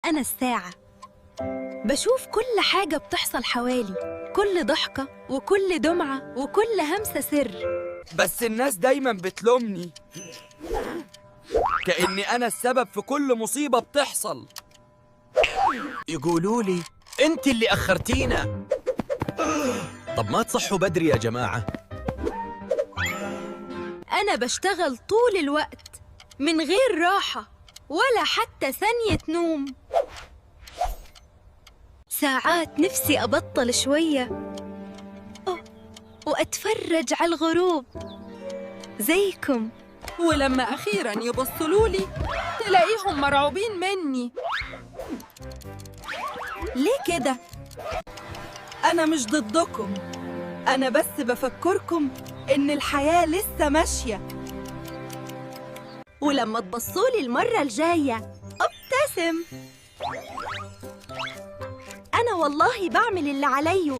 أنا الساعة. بشوف كل حاجة بتحصل حوالي، كل ضحكة وكل دمعة وكل همسة سر. بس الناس دايما بتلومني كأني أنا السبب في كل مصيبة بتحصل. يقولوا لي انت اللي اخرتينا. طب ما تصحوا بدري يا جماعة. أنا بشتغل طول الوقت من غير راحة ولا حتى ثانية نوم. ساعات نفسي أبطل شوية وأتفرج على الغروب زيكم. ولما أخيراً يبصلولي تلاقيهم مرعوبين مني. ليه كده؟ أنا مش ضدكم، أنا بس بفكركم إن الحياة لسه ماشية. ولما تبصولي المرة الجاية ابتسم. أنا والله بعمل اللي علي